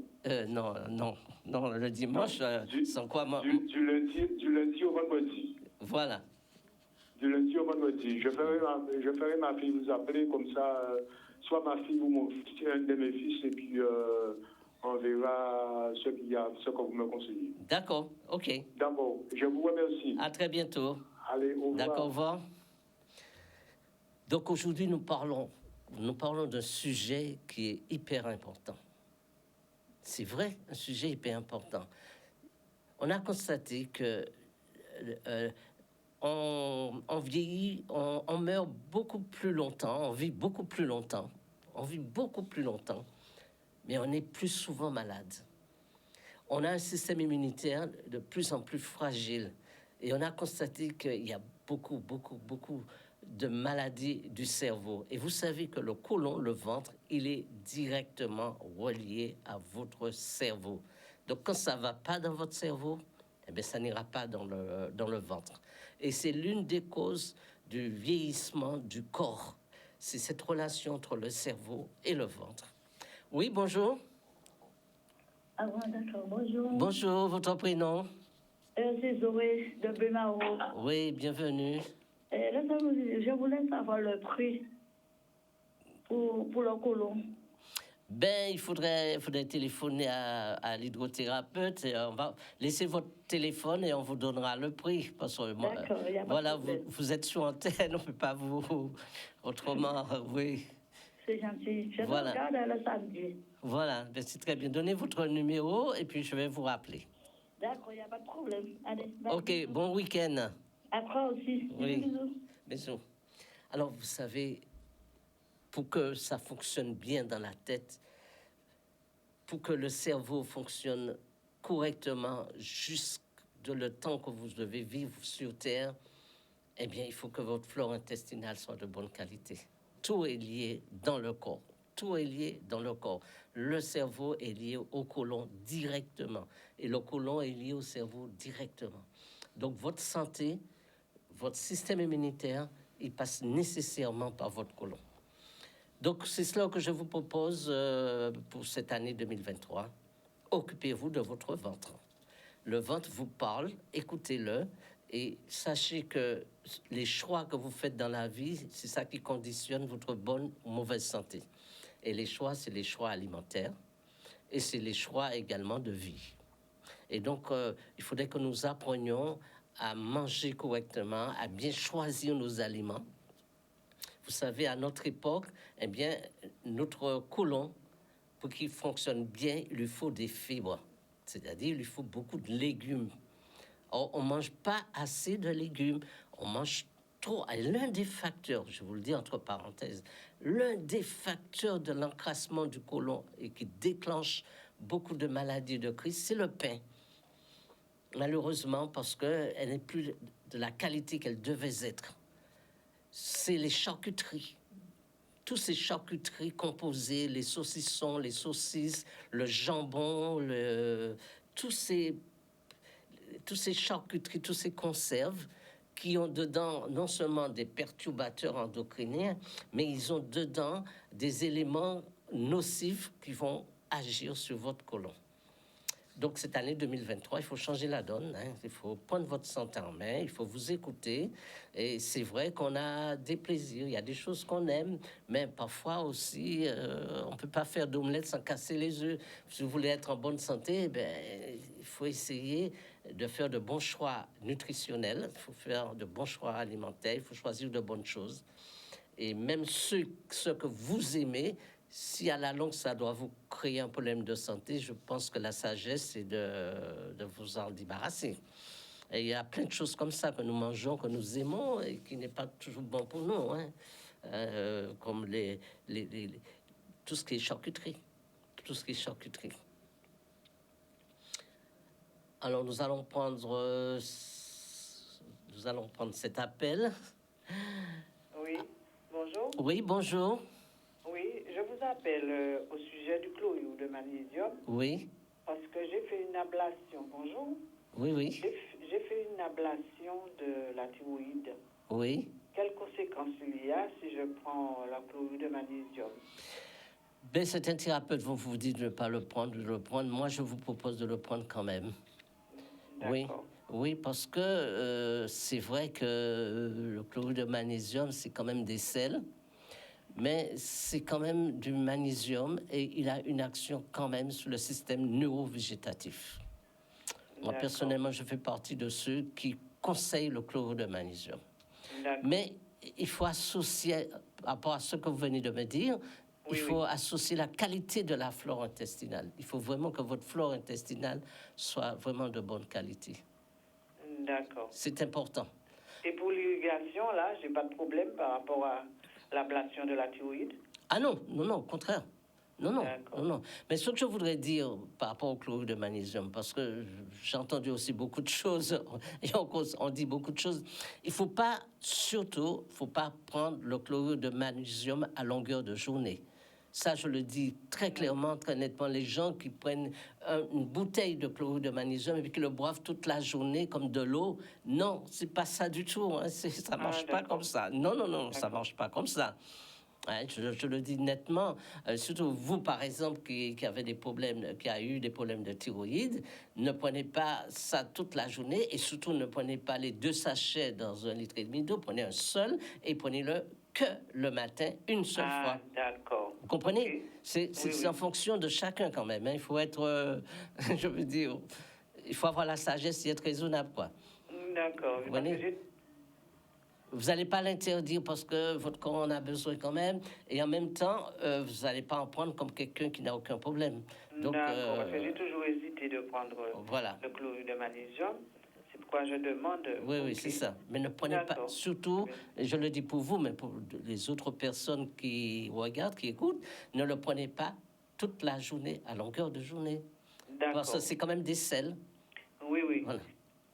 Non, le dimanche, sans quoi... Du lundi au vendredi. Voilà. Du lundi au vendredi. Je ferai ma fille vous appeler, comme ça, soit ma fille ou mon fils, un de mes fils, et puis on verra ce que vous me conseillez. D'accord, ok. D'accord, je vous remercie. À très bientôt. Allez, au revoir. D'accord, au revoir. Donc aujourd'hui, nous parlons d'un sujet qui est hyper important. C'est vrai, un sujet hyper important. On a constaté que on vieillit, on meurt beaucoup plus longtemps, on vit beaucoup plus longtemps, mais on est plus souvent malade. On a un système immunitaire de plus en plus fragile et on a constaté qu'il y a beaucoup de maladies du cerveau. Et vous savez que le côlon, le ventre, il est directement relié à votre cerveau. Donc quand ça ne va pas dans votre cerveau, eh bien, ça n'ira pas dans le ventre. Et c'est l'une des causes du vieillissement du corps. C'est cette relation entre le cerveau et le ventre. Oui, bonjour. Ah bon, d'accord, bonjour. Bonjour, votre prénom? C'est Zoé de Bémaro. Oui, bienvenue. Là, je voulais savoir le prix pour le côlon. Ben, il faudrait téléphoner à l'hydrothérapeute. Et on va laisser votre téléphone et on vous donnera le prix. Parce que d'accord, il y a pas voilà, de problème. vous êtes sur antenne, on ne peut pas vous... Autrement, oui. C'est gentil. Je Voilà. regarde le samedi. Voilà, ben, c'est très bien. Donnez votre numéro et puis je vais vous rappeler. D'accord, il n'y a pas de problème. Allez, Ok, bon week-end. Après aussi. Oui. Bisous. Bisous. Alors, vous savez, pour que ça fonctionne bien dans la tête, pour que le cerveau fonctionne correctement jusque le temps que vous devez vivre sur Terre, eh bien, il faut que votre flore intestinale soit de bonne qualité. Tout est lié dans le corps. Tout est lié dans le corps. Le cerveau est lié au côlon directement. Et le côlon est lié au cerveau directement. Donc, votre santé, votre système immunitaire, il passe nécessairement par votre côlon. Donc, c'est cela que je vous propose pour cette année 2023. Occupez-vous de votre ventre. Le ventre vous parle, écoutez-le et sachez que les choix que vous faites dans la vie, c'est ça qui conditionne votre bonne ou mauvaise santé. Et les choix, c'est les choix alimentaires et c'est les choix également de vie. Et donc, il faudrait que nous apprenions à manger correctement, à bien choisir nos aliments. Vous savez, à notre époque, eh bien, notre côlon, pour qu'il fonctionne bien, il lui faut des fibres. C'est-à-dire, il lui faut beaucoup de légumes. Or, on ne mange pas assez de légumes. On mange trop. Et l'un des facteurs, je vous le dis entre parenthèses, l'un des facteurs de l'encrassement du côlon et qui déclenche beaucoup de maladies de crise, c'est le pain. Malheureusement, parce qu'elle n'est plus de la qualité qu'elle devait être. C'est les charcuteries. Tous ces charcuteries composées, les saucissons, les saucisses, le jambon, tous ces charcuteries, tous ces conserves qui ont dedans non seulement des perturbateurs endocriniens, mais ils ont dedans des éléments nocifs qui vont agir sur votre côlon. Donc, cette année 2023, il faut changer la donne. Il faut prendre votre santé en main. Il faut vous écouter. Et c'est vrai qu'on a des plaisirs. Il y a des choses qu'on aime. Mais parfois aussi, on ne peut pas faire d'omelette sans casser les œufs. Si vous voulez être en bonne santé, il faut essayer de faire de bons choix nutritionnels. Il faut faire de bons choix alimentaires. Il faut choisir de bonnes choses. Et même ce que vous aimez, si à la longue, ça doit vous créer un problème de santé, je pense que la sagesse, c'est de vous en débarrasser. Et il y a plein de choses comme ça que nous mangeons, que nous aimons et qui n'est pas toujours bon pour nous, comme tout ce qui est charcuterie. Tout ce qui est charcuterie. Alors, nous allons prendre cet appel. Oui, bonjour. Oui, bonjour. Oui, je vous appelle au sujet du chlorure de magnésium. Oui. Parce que j'ai fait une ablation. Bonjour. Oui. J'ai fait une ablation de la thyroïde. Oui. Quelles conséquences il y a si je prends la chlorure de magnésium? Certains thérapeutes vont vous dire de ne pas le prendre, de le prendre. Moi, je vous propose de le prendre quand même. Oui, parce que c'est vrai que le chlorure de magnésium, c'est quand même des sels. Mais c'est quand même du magnésium et il a une action quand même sur le système neurovégétatif. Moi, personnellement, je fais partie de ceux qui conseillent le chlorure de magnésium. Mais il faut associer, par rapport à ce que vous venez de me dire, il faut associer la qualité de la flore intestinale. Il faut vraiment que votre flore intestinale soit vraiment de bonne qualité. D'accord. C'est important. Et pour l'irrigation, là, j'ai pas de problème par rapport à l'ablation de la thyroïde? Ah non, au contraire. Non. Mais ce que je voudrais dire par rapport au chlorure de magnésium, parce que j'ai entendu aussi beaucoup de choses, et on dit beaucoup de choses, il ne faut pas prendre le chlorure de magnésium à longueur de journée. Ça, je le dis très clairement, très nettement. Les gens qui prennent une bouteille de chlorure de magnésium et puis qui le boivent toute la journée comme de l'eau, non, c'est pas ça du tout. Ça marche pas comme ça. Non, ça marche pas comme ça. Je le dis nettement. Surtout vous, par exemple, qui avez des problèmes, qui a eu des problèmes de thyroïde, ne prenez pas ça toute la journée et surtout ne prenez pas les 2 sachets dans 1,5 litre d'eau. Prenez un seul et prenez-le que le matin, une seule fois. D'accord. Vous comprenez? C'est en fonction de chacun quand même. Il faut être, je veux dire, il faut avoir la sagesse et être raisonnable, quoi. D'accord. Vous n'allez pas l'interdire parce que votre corps en a besoin quand même, et en même temps, vous n'allez pas en prendre comme quelqu'un qui n'a aucun problème. Donc, d'accord, parce que j'ai toujours hésité de prendre le chlorure de magnésium. C'est pourquoi je demande... Oui, c'est ça. Mais ne prenez pas, surtout, je le dis pour vous, mais pour les autres personnes qui regardent, qui écoutent, ne le prenez pas toute la journée, à longueur de journée. D'accord. Parce que c'est quand même des sels. Oui. Voilà.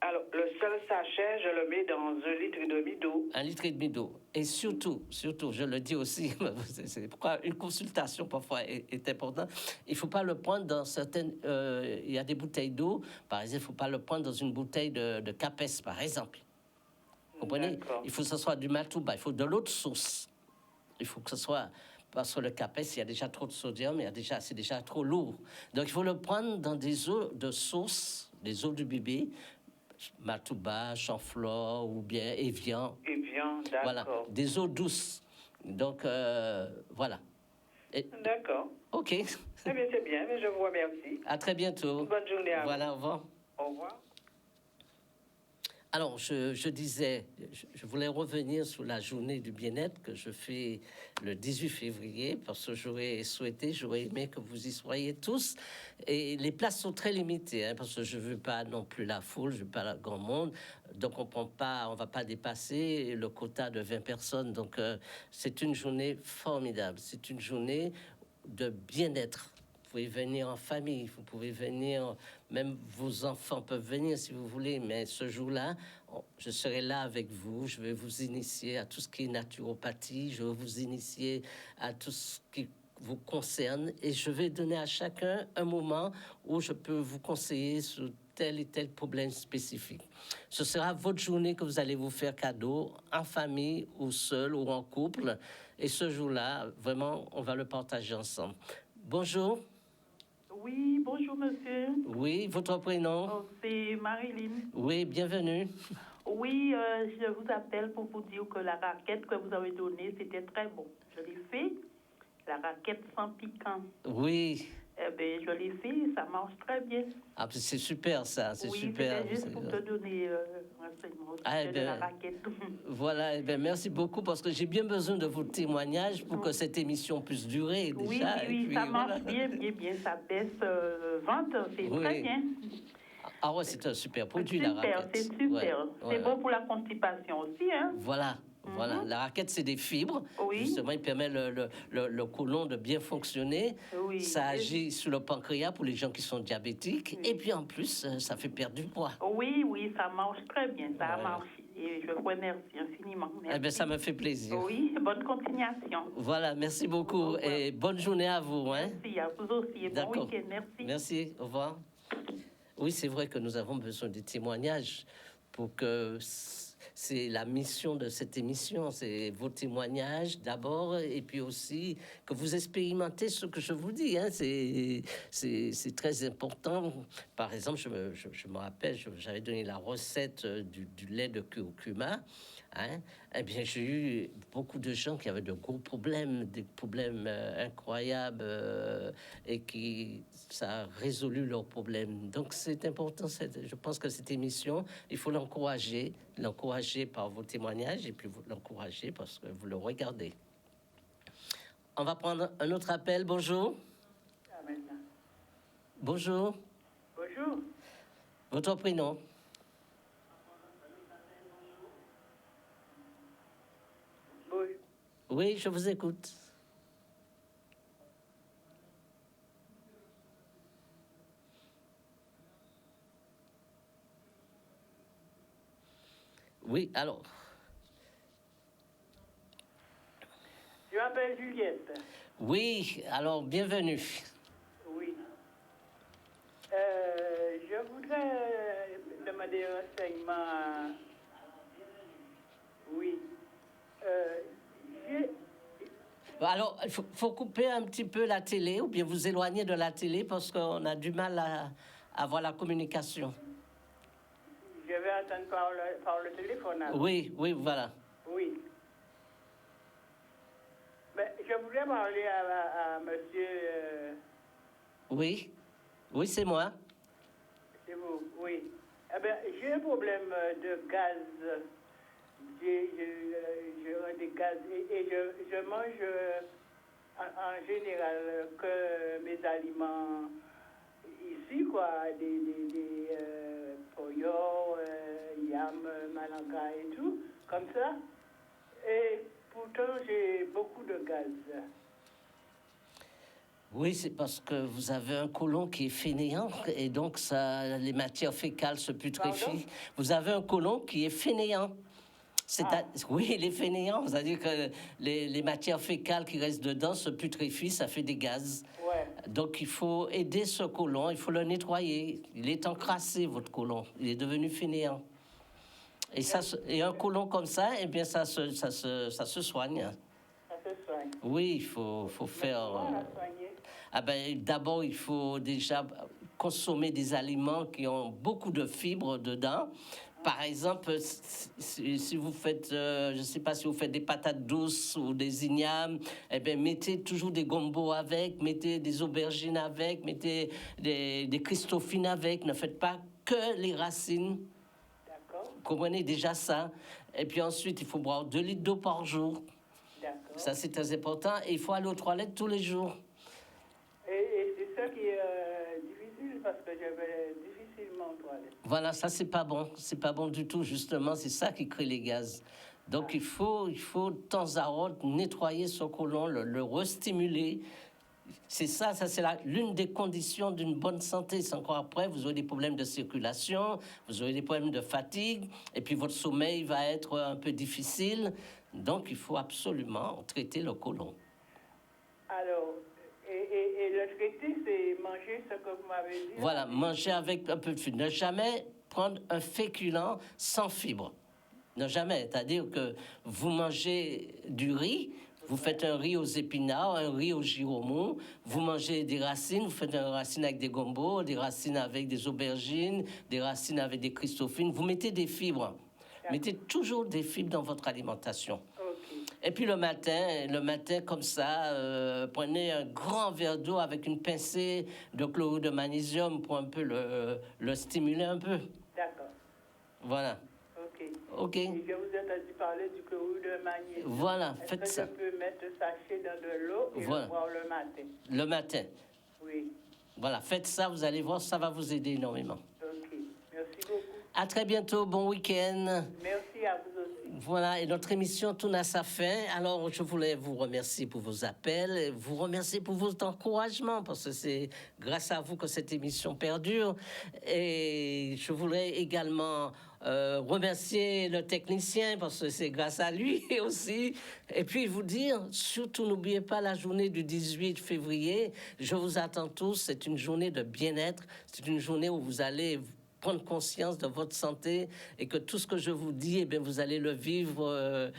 Alors, le seul sachet, je le mets dans 1,5 litre d'eau. 1,5 litre d'eau. Et surtout, je le dis aussi, c'est pourquoi une consultation parfois est importante. Il ne faut pas le prendre dans certaines... il y a des bouteilles d'eau, par exemple, il ne faut pas le prendre dans une bouteille de Capes, par exemple. Vous comprenez? Il faut que ce soit du Matouba, il faut de l'eau de source. Il faut que ce soit... Parce que le Capes, il y a déjà trop de sodium, c'est déjà trop lourd. Donc, il faut le prendre dans des eaux de source, des eaux du bébé, Matouba, Chanflore ou bien Evian. D'accord. Voilà, des eaux douces. Donc, voilà. D'accord. OK. Eh bien, c'est bien, mais je vous remercie. À très bientôt. Bonne journée à vous. Voilà, au revoir. Au revoir. Alors, je disais, je voulais revenir sur la journée du bien-être que je fais le 18 février, parce que j'aurais aimé que vous y soyez tous. Et les places sont très limitées, hein, parce que je veux pas non plus la foule, je veux pas le grand monde. Donc, on va pas dépasser le quota de 20 personnes. Donc, c'est une journée formidable. C'est une journée de bien-être. Vous pouvez venir en famille, vous pouvez venir, même vos enfants peuvent venir si vous voulez, mais ce jour-là, je serai là avec vous, je vais vous initier à tout ce qui est naturopathie, je vais vous initier à tout ce qui vous concerne et je vais donner à chacun un moment où je peux vous conseiller sur tel et tel problème spécifique. Ce sera votre journée que vous allez vous faire cadeau, en famille ou seul ou en couple, et ce jour-là, vraiment, on va le partager ensemble. Bonjour. Oui, bonjour monsieur. Oui, votre prénom? Oh, c'est Marilyn. Oui, bienvenue. Oui, je vous appelle pour vous dire que la raquette que vous avez donnée, c'était très bon. Je l'ai fait, la raquette sans piquant. Oui. Eh bien, je l'ai fait, ça marche très bien. Ah, c'est super ça, c'est oui, super. Oui, juste pour te donner un renseignement de la raquette. Voilà, eh bien, merci beaucoup parce que j'ai bien besoin de vos témoignages pour que cette émission puisse durer déjà. Oui, puis, ça marche bien, ça baisse vente, c'est très bien. Ah ouais, c'est un super produit, la raquette. C'est super, c'est bon pour la constipation aussi, hein. Voilà. Voilà, la raquette, c'est des fibres. Oui. Justement, il permet le côlon de bien fonctionner. Oui. Ça agit sur le pancréas pour les gens qui sont diabétiques. Oui. Et puis, en plus, ça fait perdre du poids. Oui, ça marche très bien. Ça a marché. Et je vous remercie infiniment. Merci. Eh bien, ça me fait plaisir. Oui, bonne continuation. Voilà, merci beaucoup. Et bonne journée à vous. Hein. Merci, à vous aussi. Et bon week-end. Merci. Merci, au revoir. Oui, c'est vrai que nous avons besoin de témoignages pour que... C'est la mission de cette émission, c'est vos témoignages d'abord, et puis aussi que vous expérimentez ce que je vous dis. Hein, c'est très important. Par exemple, je me rappelle, j'avais donné la recette du lait de curcuma. Hein, eh bien, j'ai eu beaucoup de gens qui avaient de gros problèmes, des problèmes incroyables, et qui ça a résolu leurs problèmes. Donc, c'est important. Je pense que cette émission, il faut l'encourager par vos témoignages et puis vous l'encourager parce que vous le regardez. On va prendre un autre appel. Bonjour. Bonjour. Bonjour. Votre prénom? Oui, je vous écoute. Oui, alors. Je m'appelle Juliette. Oui, alors bienvenue. Oui. Je voudrais demander un renseignement. Oui. Alors, il faut couper un petit peu la télé ou bien vous éloigner de la télé parce qu'on a du mal à avoir la communication. Je vais attendre par le téléphone. Alors. Oui, voilà. Oui. Mais je voudrais parler à monsieur... Oui, c'est moi. C'est vous, oui. Eh bien, j'ai un problème de gaz. J'ai des gaz et je mange en général que mes aliments ici, quoi, des poyo, yam, malanga et tout, comme ça. Et pourtant, j'ai beaucoup de gaz. Oui, c'est parce que vous avez un côlon qui est fainéant et donc les matières fécales se putréfient. Pardon? Vous avez un côlon qui est fainéant. Oui, il est fainéant, c'est-à-dire que les matières fécales qui restent dedans se putréfient, ça fait des gaz. Ouais. Donc il faut aider ce côlon, il faut le nettoyer. Il est encrassé, votre côlon, il est devenu fainéant. Et un côlon comme ça, eh bien ça se soigne. Ça se soigne. Oui, il faut faire... d'abord, il faut déjà consommer des aliments qui ont beaucoup de fibres dedans. Par exemple, si vous faites, je ne sais pas si vous faites des patates douces ou des ignames, eh bien, mettez toujours des gombos avec, mettez des aubergines avec, mettez des christophines avec. Ne faites pas que les racines. D'accord. comprenez déjà ça. Et puis ensuite, il faut boire 2 litres d'eau par jour. D'accord. Ça, c'est très important. Et il faut aller aux toilettes tous les jours. Et c'est ça qui est difficile parce que je vais difficilement aux toilettes. Voilà, ça, c'est pas bon. C'est pas bon du tout, justement. C'est ça qui crée les gaz. Donc, il faut de temps à autre nettoyer son côlon, le restimuler. C'est ça c'est l'une des conditions d'une bonne santé. C'est encore après, vous aurez des problèmes de circulation, vous aurez des problèmes de fatigue, et puis votre sommeil va être un peu difficile. Donc, il faut absolument traiter le côlon. Alors, et le traiter, c'est manger ce que vous m'avez dit. Voilà, manger avec un peu de fibre. Ne jamais prendre un féculent sans fibre. Ne jamais. C'est-à-dire que vous mangez du riz, vous faites un riz aux épinards, un riz au giromou, vous mangez des racines, vous faites un racine avec des gombos, des racines avec des aubergines, des racines avec des christophines. Vous mettez des fibres. Mettez toujours des fibres dans votre alimentation. Et puis le matin comme ça, prenez un grand verre d'eau avec une pincée de chlorure de magnésium pour un peu le stimuler un peu. D'accord. Voilà. OK. Et je vous ai entendu parler du chlorure de magnésium. Voilà, faites ça. Est-ce que je peux mettre ce sachet dans de l'eau et le boire le matin? Le matin. Oui. Voilà, faites ça, vous allez voir, ça va vous aider énormément. OK. Merci beaucoup. À très bientôt, bon week-end. Merci à vous aussi. Voilà, et notre émission tourne à sa fin. Alors, je voulais vous remercier pour vos appels, vous remercier pour vos encouragements, parce que c'est grâce à vous que cette émission perdure. Et je voulais également remercier le technicien, parce que c'est grâce à lui aussi. Et puis vous dire, surtout n'oubliez pas la journée du 18 février. Je vous attends tous, c'est une journée de bien-être, c'est une journée où vous allez prendre conscience de votre santé et que tout ce que je vous dis, eh bien, vous allez le vivre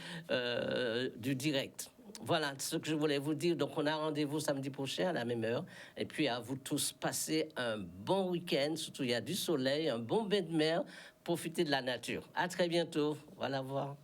du direct. Voilà ce que je voulais vous dire. Donc, on a rendez-vous samedi prochain à la même heure. Et puis, à vous tous, passez un bon week-end. Surtout, il y a du soleil, un bon bain de mer. Profitez de la nature. À très bientôt. Voilà, voir.